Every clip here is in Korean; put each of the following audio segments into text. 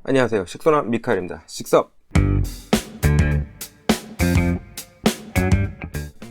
안녕하세요. 식소남 미카엘입니다. 식섭!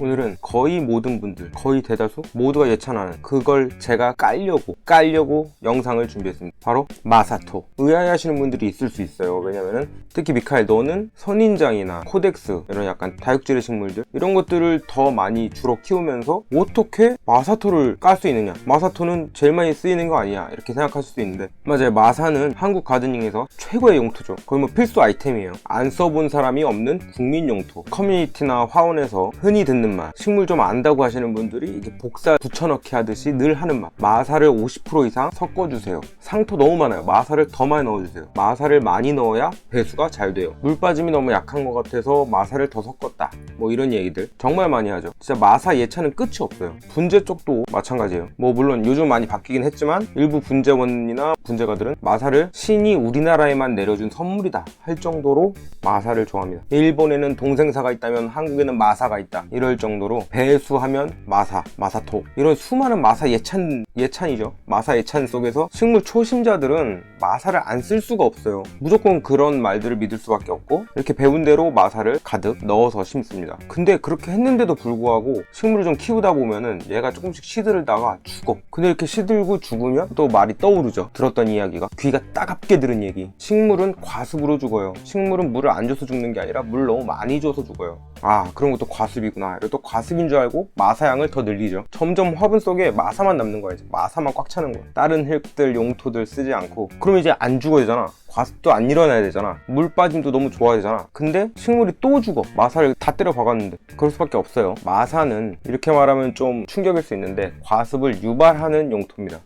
오늘은 거의 모든 분들, 거의 대다수 모두가 예찬하는 그걸 제가 깔려고 영상을 준비했습니다. 바로 마사토. 의아해하시는 분들이 있을 수 있어요. 왜냐면은 특히 미카엘, 너는 선인장이나 코덱스 이런 약간 다육질의 식물들 이런 것들을 더 많이 주로 키우면서 어떻게 마사토를 깔 수 있느냐, 마사토는 제일 많이 쓰이는 거 아니야, 이렇게 생각하실 수 있는데, 맞아요. 마사는 한국 가드닝에서 최고의 용토죠. 거의 뭐 필수 아이템이에요. 안 써본 사람이 없는 국민 용토. 커뮤니티나 화원에서 흔히 듣는 말, 식물 좀 안다고 하시는 분들이 이게 복사 붙여넣기 하듯이 늘 하는 말, 마사를 50% 이상 섞어주세요. 상토 너무 많아요. 마사를 더 많이 넣어주세요. 마사를 많이 넣어야 배수가 잘 돼요. 물 빠짐이 너무 약한 것 같아서 마사를 더 섞었다, 뭐 이런 얘기들 정말 많이 하죠. 진짜 마사 예찬은 끝이 없어요. 분재 쪽도 마찬가지예요. 뭐 물론 요즘 많이 바뀌긴 했지만 일부 분재원이나 분재가들은 마사를 신이 우리나라에만 내려준 선물이다 할 정도로 마사를 좋아합니다. 일본에는 동생사가 있다면 한국에는 마사가 있다, 이럴 정도로 배수하면 마사, 마사토, 이런 수많은 마사 예찬이죠. 마사 예찬 속에서 식물 초심자들은 마사를 안 쓸 수가 없어요. 무조건 그런 말들을 믿을 수밖에 없고, 이렇게 배운 대로 마사를 가득 넣어서 심습니다. 근데 그렇게 했는데도 불구하고 식물을 좀 키우다 보면은 얘가 조금씩 시들다가 죽어. 근데 이렇게 시들고 죽으면 또 말이 떠오르죠. 들었던 이야기가, 귀가 따갑게 들은 얘기. 식물은 과습으로 죽어요. 식물은 물을 안 줘서 죽는 게 아니라 물 너무 많이 줘서 죽어요. 아, 그런 것도 과습이구나. 이러고 또 과습인 줄 알고 마사양을 더 늘리죠. 점점 화분 속에 마사만 남는 거야. 이제 마사만 꽉 차는 거야. 다른 흙들, 용토들 쓰지 않고. 그러면 이제 안 죽어야 되잖아. 과습도 안 일어나야 되잖아. 물 빠짐도 너무 좋아야 되잖아. 근데 식물이 또 죽어. 마사를 다 때려 박았는데. 그럴 수밖에 없어요. 마사는 이렇게 말하면 좀 충격일 수 있는데 과습을 유발하는 용토입니다.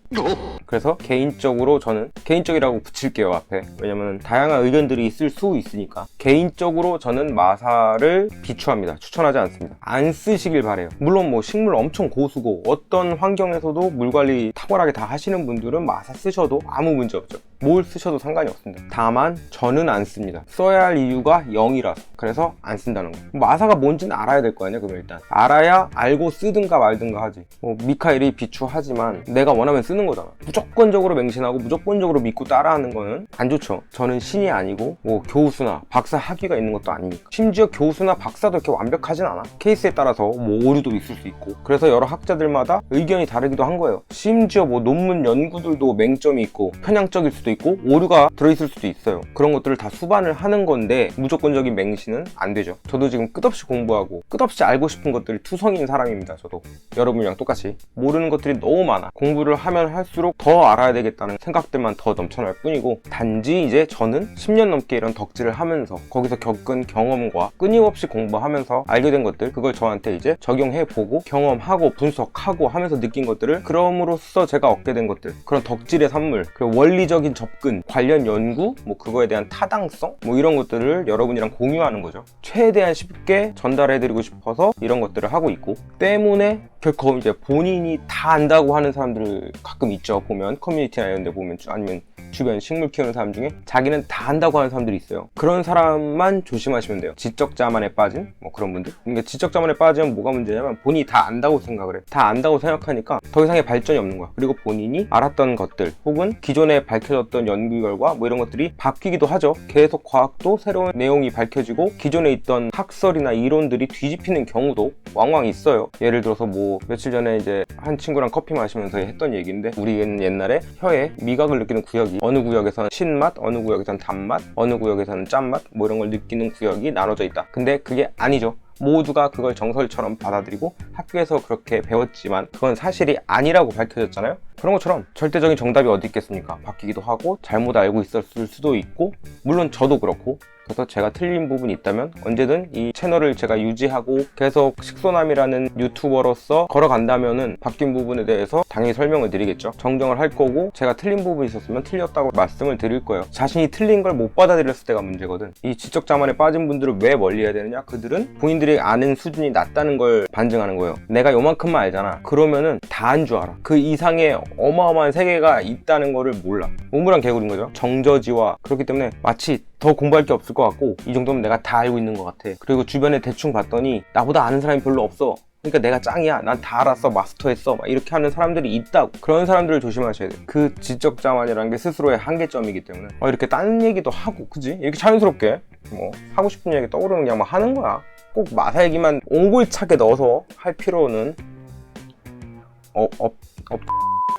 그래서 개인적으로, 저는 개인적이라고 붙일게요 앞에. 왜냐면 다양한 의견들이 있을 수 있으니까. 개인적으로 저는 마사를 비추합니다. 추천하지 않습니다. 안 쓰시길 바래요. 물론 뭐 식물 엄청 고수고 어떤 환경에서도 물 관리 탁월하게 다 하시는 분들은 마사 쓰셔도 아무 문제 없죠. 뭘 쓰셔도 상관이 없습니다. 다만 저는 안 씁니다. 써야 할 이유가 0이라서. 그래서 안 쓴다는 거예요. 마사가 뭔지는 알아야 될 거 아니야. 그럼 일단 알아야 알고 쓰든가 말든가 하지. 뭐 미카엘이 비추하지만 내가 원하면 쓰는 거잖아. 무조건적으로 맹신하고 무조건적으로 믿고 따라하는 거는 안 좋죠. 저는 신이 아니고 뭐 교수나 박사 학위가 있는 것도 아니니까. 심지어 교수나 박사도 이렇게 완벽하진 않아. 케이스에 따라서 뭐 오류도 있을 수 있고. 그래서 여러 학자들마다 의견이 다르기도 한 거예요. 심지어 뭐 논문 연구들도 맹점이 있고 편향적일 수도 있고 오류가 들어있을 수도 있어요. 그런 것들을 다 수반을 하는 건데 무조건적인 맹신은 안 되죠. 저도 지금 끝없이 공부하고 끝없이 알고 싶은 것들이 투성이인 사람입니다. 저도 여러분이랑 똑같이 모르는 것들이 너무 많아. 공부를 하면 할수록 더 알아야 되겠다는 생각들만 더 넘쳐날 뿐이고, 단지 이제 저는 10년 넘게 이런 덕질을 하면서 거기서 겪은 경험과 끊임없이 공부하면서 알게 된 것들, 그걸 저한테 이제 적용해보고 경험하고 분석하고 하면서 느낀 것들을, 그럼으로써 제가 얻게 된 것들, 그런 덕질의 산물, 그리고 원리적인 접근, 관련 연구, 뭐 그거에 대한 타당성, 뭐 이런 것들을 여러분이랑 공유하는 거죠. 최대한 쉽게 전달해드리고 싶어서 이런 것들을 하고 있고, 때문에 결코 이제 본인이 다 안다고 하는 사람들 가끔 있죠. 보면 커뮤니티나 이런 데 보면, 아니면 주변 식물 키우는 사람 중에 자기는 다 안다고 하는 사람들이 있어요. 그런 사람만 조심하시면 돼요. 지적자만에 빠진 뭐 그런 분들. 그러니까 지적자만에 빠지면 뭐가 문제냐면 본인이 다 안다고 생각을 해. 다 안다고 생각하니까 더 이상의 발전이 없는 거야. 그리고 본인이 알았던 것들 혹은 기존에 밝혀졌던 연구 결과 뭐 이런 것들이 바뀌기도 하죠. 계속 과학도 새로운 내용이 밝혀지고 기존에 있던 학설이나 이론들이 뒤집히는 경우도 왕왕 있어요. 예를 들어서 뭐 며칠 전에 이제 한 친구랑 커피 마시면서 했던 얘기인데, 우리는 옛날에 혀에 미각을 느끼는 구역이 어느 구역에서는 신맛, 어느 구역에서는 단맛, 어느 구역에서는 짠맛, 뭐 이런 걸 느끼는 구역이 나눠져 있다. 근데 그게 아니죠. 모두가 그걸 정설처럼 받아들이고 학교에서 그렇게 배웠지만 그건 사실이 아니라고 밝혀졌잖아요. 그런 것처럼 절대적인 정답이 어디 있겠습니까? 바뀌기도 하고 잘못 알고 있었을 수도 있고, 물론 저도 그렇고. 그래서 제가 틀린 부분이 있다면 언제든 이 채널을 제가 유지하고 계속 식소남이라는 유튜버로서 걸어간다면은 바뀐 부분에 대해서 당연히 설명을 드리겠죠. 정정을 할 거고, 제가 틀린 부분이 있었으면 틀렸다고 말씀을 드릴 거예요. 자신이 틀린 걸 못 받아들였을 때가 문제거든. 이 지적자만에 빠진 분들을 왜 멀리해야 되느냐? 그들은 본인들이 아는 수준이 낮다는 걸 반증하는 거예요. 내가 요만큼만 알잖아. 그러면은 다 안 줄 알아. 그 이상의 어마어마한 세계가 있다는 거를 몰라. 우물안 개구리인 거죠. 정저지와. 그렇기 때문에 마치 더 공부할 게 없을 것 같고, 이 정도면 내가 다 알고 있는 것 같아. 그리고 주변에 대충 봤더니 나보다 아는 사람이 별로 없어. 그러니까 내가 짱이야, 난 다 알았어, 마스터했어, 막 이렇게 하는 사람들이 있다고. 그런 사람들을 조심하셔야 돼요. 그 지적 자만이라는 게 스스로의 한계점이기 때문에 이렇게 딴 얘기도 하고, 그지? 이렇게 자연스럽게 뭐 하고 싶은 얘기 떠오르는 그냥 막 하는 거야. 꼭 마사 얘기만 옹골차게 넣어서 할 필요는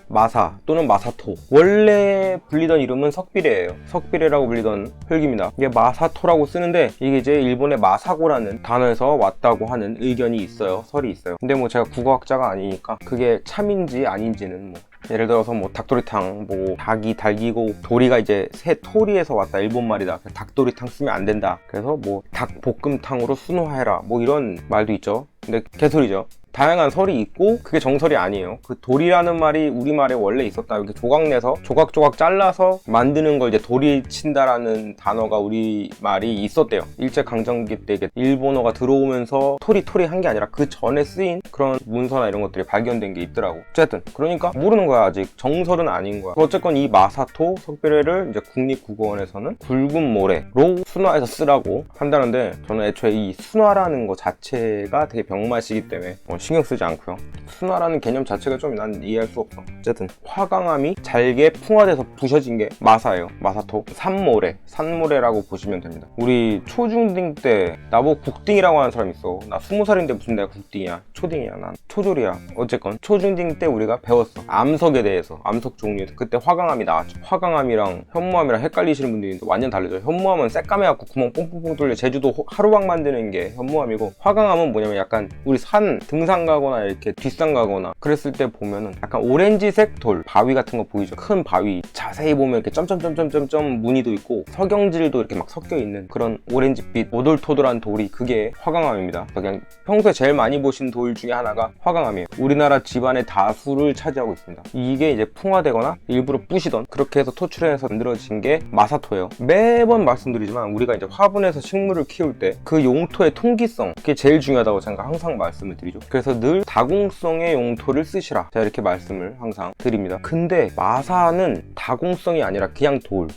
마사 또는 마사토, 원래 불리던 이름은 석비레예요. 석비레라고 불리던 흙입니다. 이게 마사토라고 쓰는데 이게 이제 일본의 마사고라는 단어에서 왔다고 하는 의견이 있어요. 설이 있어요. 근데 뭐 제가 국어학자가 아니니까 그게 참인지 아닌지는 뭐, 예를 들어서 뭐 닭도리탕, 뭐 닭이 달기고 도리가 이제 새 토리에서 왔다, 일본 말이다, 닭도리탕 쓰면 안 된다, 그래서 뭐 닭볶음탕으로 순화해라, 뭐 이런 말도 있죠. 근데 개소리죠. 다양한 설이 있고 그게 정설이 아니에요. 그 돌이라는 말이 우리말에 원래 있었다. 이렇게 조각 내서 조각조각 잘라서 만드는 걸 이제 도리친다라는 단어가 우리말이 있었대요. 일제강점기 때 일본어가 들어오면서 토리 한 게 아니라 그 전에 쓰인 그런 문서나 이런 것들이 발견된 게 있더라고. 어쨌든 그러니까 모르는 거야. 아직 정설은 아닌 거야. 어쨌건 이 마사토 석비레를 이제 국립국어원에서는 굵은 모래로 순화해서 쓰라고 한다는데, 저는 애초에 이 순화라는 거 자체가 되게 병맛이기 때문에 신경 쓰지 않고요. 순화라는 개념 자체가 좀 난 이해할 수 없어. 어쨌든 화강암이 잘게 풍화돼서 부셔진 게 마사예요. 마사토. 산모래라고 보시면 됩니다. 우리 초중딩 때 나보고 국딩이라고 하는 사람 있어. 나 20살인데 무슨 내가 국딩이야, 초딩이야, 난 초졸이야. 어쨌건 초중딩 때 우리가 배웠어. 암석에 대해서, 암석 종류에 그때 화강암이 나왔죠. 화강암이랑 현무암이랑 헷갈리시는 분들이 있는데 완전 다르죠. 현무암은 새까매갖고 구멍 뽕뽕뽕 뚫려 제주도 하루방 만드는 게 현무암이고, 화강암은 뭐냐면 약간 우리 산 등산 가거나 이렇게 뒷산 가거나 그랬을 때 보면은 약간 오렌지색 돌, 바위 같은 거 보이죠? 큰 바위 자세히 보면 이렇게 점점점점점 무늬도 있고 석영질도 이렇게 막 섞여 있는 그런 오렌지빛 오돌토돌한 돌이, 그게 화강암입니다. 그냥 평소에 제일 많이 보신 돌 중에 하나가 화강암이에요. 우리나라 집안의 다수를 차지하고 있습니다. 이게 이제 풍화되거나 일부러 부시던, 그렇게 해서 토출해서 만들어진 게 마사토예요. 매번 말씀드리지만 우리가 이제 화분에서 식물을 키울 때 그 용토의 통기성, 그게 제일 중요하다고 제가 항상 말씀을 드리죠. 그래서 늘 다공성의 용토를 쓰시라, 제가 이렇게 말씀을 항상 드립니다. 근데 마사는 다공성이 아니라 그냥 돌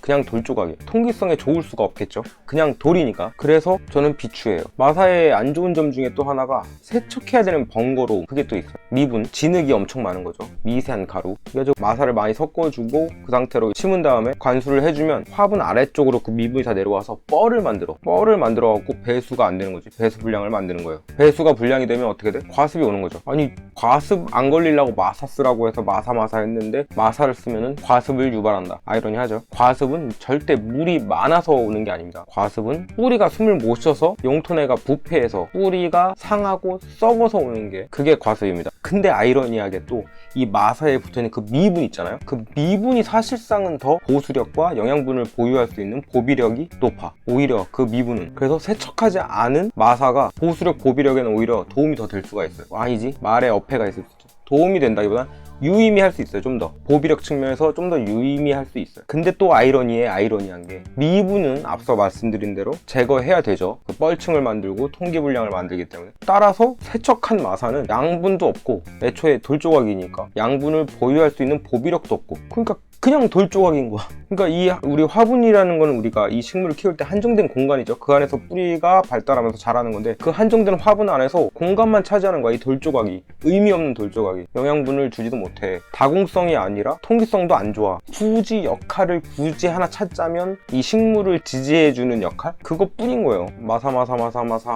조각이에요. 통기성에 좋을 수가 없겠죠. 그냥 돌이니까. 그래서 저는 비추해요. 마사의 안 좋은 점 중에 또 하나가 세척해야 되는 번거로움, 그게 또 있어요. 미분, 진흙이 엄청 많은 거죠. 미세한 가루. 그래서 마사를 많이 섞어주고 그 상태로 심은 다음에 관수를 해주면 화분 아래쪽으로 그 미분이 다 내려와서 뻘을 만들어갖고 배수가 안 되는 거지. 배수 불량을 만드는 거예요. 배수가 불량이 되면 어떻게 돼? 과습이 오는 거죠. 아니, 과습 안 걸리려고 마사 쓰라고 해서 마사 했는데 마사를 쓰면은 과습을 유발한다. 아이러니하죠. 과습은 절대 물이 많아서 오는 게 아닙니다. 과습은 뿌리가 숨을 못 쉬어서 용토내가 부패해서 뿌리가 상하고 썩어서 오는 게, 그게 과습입니다. 근데 아이러니하게 또 이 마사에 붙어있는 그 미분 있잖아요. 그 미분이 사실상은 더 보수력과 영양분을 보유할 수 있는 보비력이 높아. 오히려 그 미분은. 그래서 세척하지 않은 마사가 보수력, 보비력에는 오히려 도움이 더 될 수가 있어요. 아니지, 말에 어폐가 있을 수 있죠. 도움이 된다기보단 유의미할 수 있어요. 좀 더 보비력 측면에서 좀 더 유의미할 수 있어요. 근데 또 아이러니한 게, 미분은 앞서 말씀드린 대로 제거해야 되죠. 그 뻘층을 만들고 통기불량을 만들기 때문에. 따라서 세척한 마사는 양분도 없고, 애초에 돌조각이니까 양분을 보유할 수 있는 보비력도 없고, 그러니까 그냥 돌조각인 거야. 그러니까 이 우리 화분이라는 거는 우리가 이 식물을 키울 때 한정된 공간이죠. 그 안에서 뿌리가 발달하면서 자라는 건데, 그 한정된 화분 안에서 공간만 차지하는 거야. 이 돌조각이, 의미 없는 돌조각이 영양분을 주지도 못해. 다공성이 아니라 통기성도 안 좋아. 굳이 역할을 하나 찾자면 이 식물을 지지해주는 역할? 그것뿐인 거예요. 마사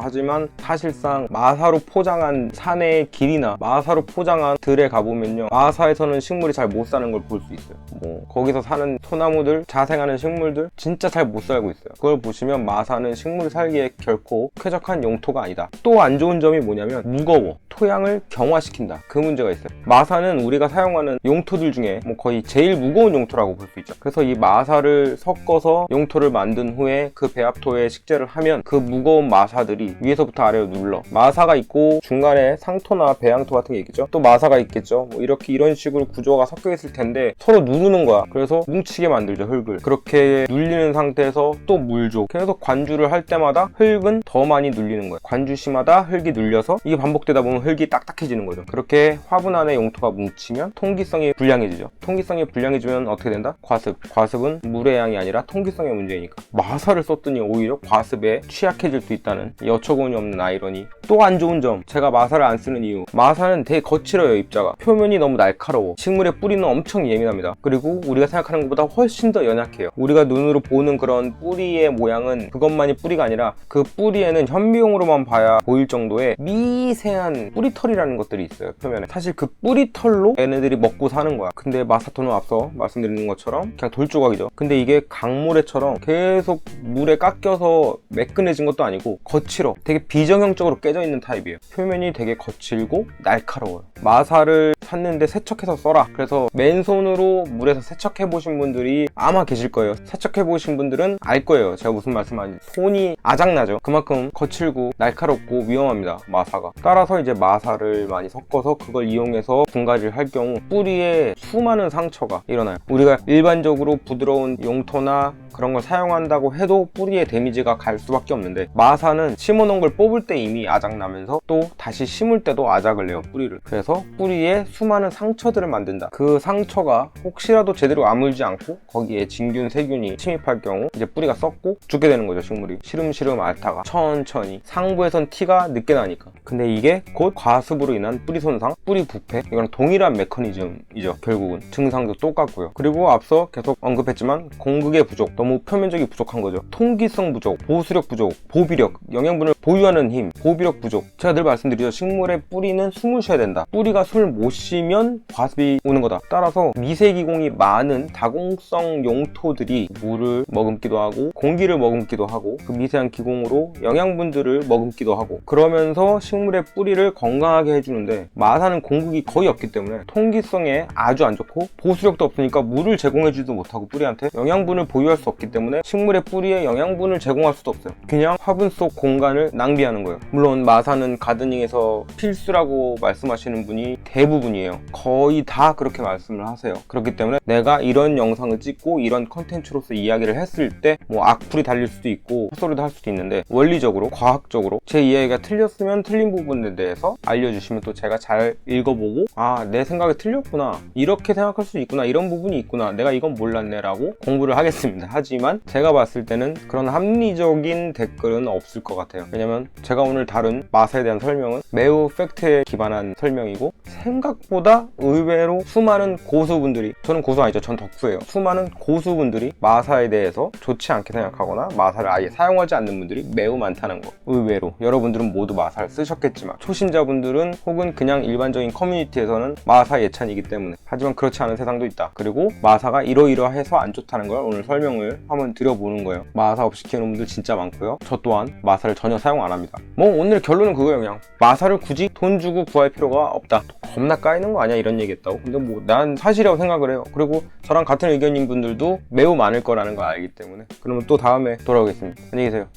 하지만 사실상 마사로 포장한 산의 길이나 마사로 포장한 들에 가보면요, 마사에서는 식물이 잘 못 사는 걸 볼 수 있어요. 뭐 거기서 사는 소나무들, 자생하는 식물들 진짜 잘 못 살고 있어요. 그걸 보시면 마사는 식물이 살기에 결코 쾌적한 용토가 아니다. 또 안 좋은 점이 뭐냐면 무거워. 토양을 경화시킨다. 그 문제가 있어요. 마사는 우리가 사용하는 용토들 중에 뭐 거의 제일 무거운 용토라고 볼 수 있죠. 그래서 이 마사를 섞어서 용토를 만든 후에 그 배합토에 식재를 하면 그 무거운 마사들이 위에서부터 아래로 눌러. 마사가 있고 중간에 상토나 배양토 같은 게 있겠죠. 또 마사가 있겠죠. 뭐 이런 식으로 구조가 섞여 있을 텐데 서로 누르는 누르는 거야. 그래서 뭉치게 만들죠, 흙을. 그렇게 눌리는 상태에서 또 물 줘. 계속 관주를 할 때마다 흙은 더 많이 눌리는 거야. 관주시마다 흙이 눌려서 이게 반복되다 보면 흙이 딱딱해지는 거죠. 그렇게 화분 안에 용토가 뭉치면 통기성이 불량해지죠. 통기성이 불량해지면 어떻게 된다? 과습. 과습은 물의 양이 아니라 통기성의 문제이니까. 마사를 썼더니 오히려 과습에 취약해질 수 있다는 여처구니 없는 아이러니. 또 안 좋은 점, 제가 마사를 안 쓰는 이유. 마사는 되게 거칠어요, 입자가. 표면이 너무 날카로워. 식물의 뿌리는 엄청 예민합니다. 그리고 우리가 생각하는 것보다 훨씬 더 연약해요. 우리가 눈으로 보는 그런 뿌리의 모양은 그것만이 뿌리가 아니라 그 뿌리에는 현미용으로만 봐야 보일 정도의 미세한 뿌리털이라는 것들이 있어요, 표면에. 사실 그 뿌리털로 얘네들이 먹고 사는 거야. 근데 마사토는 앞서 말씀드린 것처럼 그냥 돌조각이죠. 근데 이게 강모래처럼 계속 물에 깎여서 매끈해진 것도 아니고 거칠어. 되게 비정형적으로 깨져 있는 타입이에요. 표면이 되게 거칠고 날카로워요. 마사를 샀는데 세척해서 써라. 그래서 맨손으로 물에서 세척해 보신 분들이 아마 계실 거예요. 세척해 보신 분들은 알 거예요, 제가 무슨 말씀하는지. 손이 아작나죠. 그만큼 거칠고 날카롭고 위험합니다, 마사가. 따라서 이제 마사를 많이 섞어서 그걸 이용해서 분갈이를 할 경우 뿌리에 수많은 상처가 일어나요. 우리가 일반적으로 부드러운 용토나 그런 걸 사용한다고 해도 뿌리에 데미지가 갈 수밖에 없는데, 마사는 심어놓은 걸 뽑을 때 이미 아작나면서 또 다시 심을 때도 아작을 내요, 뿌리를. 그래서 뿌리에 수많은 상처들을 만든다. 그 상처가 혹시라도 제대로 아물지 않고 거기에 진균, 세균이 침입할 경우 이제 뿌리가 썩고 죽게 되는 거죠, 식물이. 시름시름 앓다가 천천히. 상부에선 티가 늦게 나니까. 근데 이게 곧 과습으로 인한 뿌리 손상, 뿌리 부패, 이건 동일한 메커니즘이죠. 결국은 증상도 똑같고요. 그리고 앞서 계속 언급했지만 공극의 부족, 너무 표면적이 부족한 거죠. 통기성 부족, 보수력 부족, 보비력, 영양분을 보유하는 힘, 보비력 부족. 제가 늘 말씀드리죠, 식물의 뿌리는 숨을 쉬어야 된다. 뿌리가 숨을 못 쉬면 과습이 오는 거다. 따라서 미세기공이 많은 다공성 용토들이 물을 머금기도 하고 공기를 머금기도 하고 그 미세한 기공으로 영양분들을 머금기도 하고, 그러면서 식물의 뿌리를 건강하게 해주는데, 마사는 공극이 거의 없기 때문에 통기성에 아주 안 좋고 보수력도 없으니까 물을 제공해주지도 못하고 뿌리한테 영양분을 보유할 수 없기 때문에 식물의 뿌리에 영양분을 제공할 수도 없어요. 그냥 화분 속 공간을 낭비하는 거예요. 물론 마사는 가드닝에서 필수라고 말씀하시는 분이 대부분이에요. 거의 다 그렇게 말씀을 하세요. 그렇기 때문에 내가 이런 영상을 찍고 이런 컨텐츠로서 이야기를 했을 때 뭐 악플이 달릴 수도 있고 헛소리도 할 수도 있는데, 원리적으로 과학적으로 제 이야기가 틀렸으면 틀린 부분에 대해서 알려주시면 또 제가 잘 읽어보고, 아, 내 생각이 틀렸구나, 이렇게 생각할 수 있구나, 이런 부분이 있구나, 내가 이건 몰랐네 라고 공부를 하겠습니다. 하지만 제가 봤을 때는 그런 합리적인 댓글은 없을 것 같아요. 왜냐면 제가 오늘 다룬 마사에 대한 설명은 매우 팩트에 기반한 설명이고, 생각보다 의외로 수많은 고수분들이, 저는 고수 아니죠, 전 덕후예요. 수많은 고수분들이 마사에 대해서 좋지 않게 생각하거나 마사를 아예 사용하지 않는 분들이 매우 많다는 거. 의외로 여러분들은 모두 마사를 쓰셨겠지만 초신자분들은 혹은 그냥 일반적인 커뮤니티에서는 마사 예찬이기 때문에, 하지만 그렇지 않은 세상도 있다. 그리고 마사가 이러이러해서 안 좋다는 걸 오늘 설명을 한번 드려보는 거예요. 마사 없이 키우는 분들 진짜 많고요. 저 또한 마사를 전혀 사용 안 합니다. 뭐 오늘 결론은 그거예요. 그냥 마사를 굳이 돈 주고 구할 필요가 없다. 겁나 까이는 거 아니야, 이런 얘기 했다고? 근데 뭐 난 사실이라고 생각을 해요. 그리고 저랑 같은 의견인 분들도 매우 많을 거라는 걸 알기 때문에. 그러면 또 다음에 돌아오겠습니다. 안녕히 계세요.